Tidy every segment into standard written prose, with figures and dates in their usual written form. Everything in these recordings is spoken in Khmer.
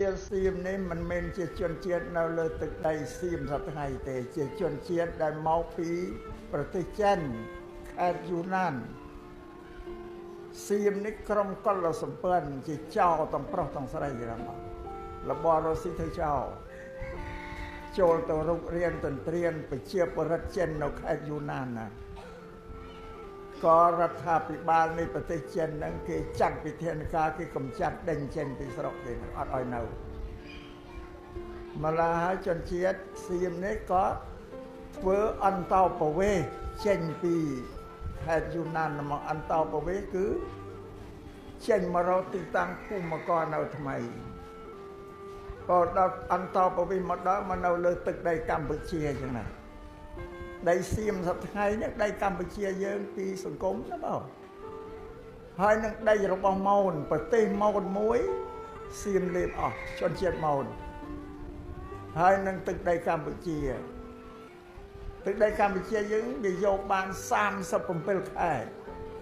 ជាសៀមនេះមិនមែនជាជនជាតិនៅលើទឹកដីសៀមសប្តាហ៍ទេជាជនជាតិដែលមកពីប្រទេសចិនខេត្តយូណានសៀមនេះក្រុមកុលសម្ព័ន្ធជាចៅទាំងប្រុសទាំងស្រីរបស់រស៊ីទៅចៅចូលទៅរុករៀនទន្ទ្រានប្រជាប្រដ្ឋចិននៅខេត្តយូណានណាក៏រដ្ឋាភិបាលនៃប្រទេសចិនហ្នឹងគេចាត់វិធានការគេកម្ចាត់ដេញចេញពីស្រុកគេអត់ឲ្យនៅម្ល៉េះហើយជនជាតិសៀមនេះក៏ធ្វើអន្តោប្រវេសន៍ចេញពីខេត្តយូណានមកអន្តោប្រវេសន៍គឺចេញមករកទីតាំងភូមិករនៅថ្មីក៏ដល់អន្តោប្រវេសន៍មកដល់មកនៅលើទឹកដីកម្ពុជាអញ្ចឹងណាដីសៀមសប្តាហ៍នេះដីកម្ពុជាយើងពីសង្គមណាបងហើយនឹងដីរបស់មូនប្រទេសមូនមួយសៀមលេបអស់ជនជាតិមូនហើយនឹងទឹកដីកម្ពុជាយើងវាយកបាន37ខែ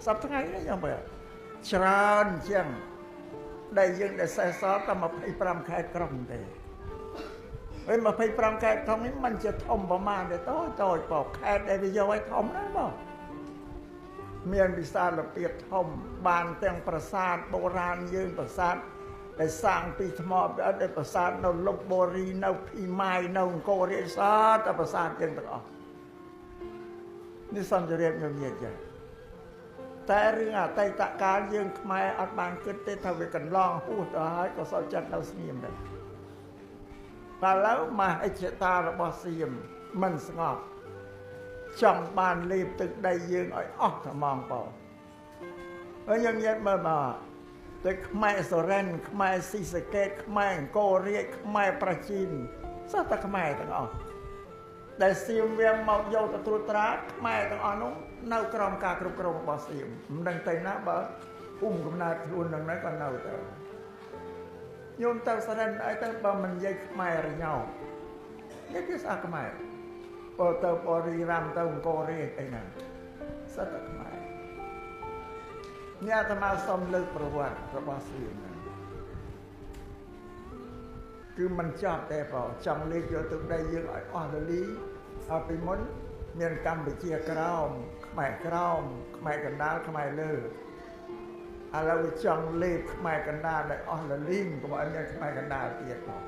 សប្តាហ៍នេះយ៉ាងម៉េចច្រើនជាងដីយើងដែលសេសសល់តែ25ខែក្រុងទេហើយ25ខែក្រុងនេះมันជាធំប្រមាណទេតូចបោកខេត្តដែលវាយកឲ្យធំណាស់បងមានវិសាលភាពធំបានទាំងប្រាសាទបុរាណយើងប្រាសាទដែលសាងពីថ្មពីអត់ដែលប្រាសាទនៅលុបបូរីនៅភីម៉ាយនៅអង្គររាជសតតែប្រាសាទយើងទាំងអស់នេះសន្តិរាជខ្ញុំនិយាយចាតែរឿងអតីតកាលយើងខ្មែរអត់បានគិតទេថាវាកន្លងហួសទៅហើយក៏សុខចិត្តនៅស្ងៀមដែរតែឥឡូវមហិច្ឆតារបស់សៀមមិនស្ងប់ចង់បានលេបទឹកដីយើងឲ្យអស់ថ្មងបងហើយយើងនិយាយមើលមកតែខ្មែរសូរ៉ែនខ្មែរស៊ីសកេតខ្មែរអង្គររាជខ្មែរប្រជាជនសោះតែខ្មែរទាំងអស់ដែលសៀមវាមកយកទៅត្រួតត្រាខ្មែរទាំងអស់នោះនៅក្រោមការគ្រប់គ្រងរបស់សៀមមិនដឹងទៅណាបើភូមិកំណើតខ្លួននឹងហ្នឹងក៏នៅទៅញោមទៅសរិនអីទៅបើមិននិយាយខ្មែររញោនេះគឺស្អាខ្មែរបើទៅបរិរាមទៅអង្គររាជអីណាសិតតែខ្មែរអ្នកអាត្មាសូមលើកប្រវត្តិរបស់សៀមណាគឺមិនចប់ទេបងចង់លេខយកទឹកដីយើងឲ្យអស់រលីហើយពីមុនមានកម្ពុជាក្រោមខ្មែរក្រោមខ្មែរកណ្ដាលខ្មែរលើឥឡូវវាចង់លេបខ្មែរកណ្ដាលឲ្យអស់រលីកុំឲ្យមានខ្មែរកណ្ដាលទៀតបង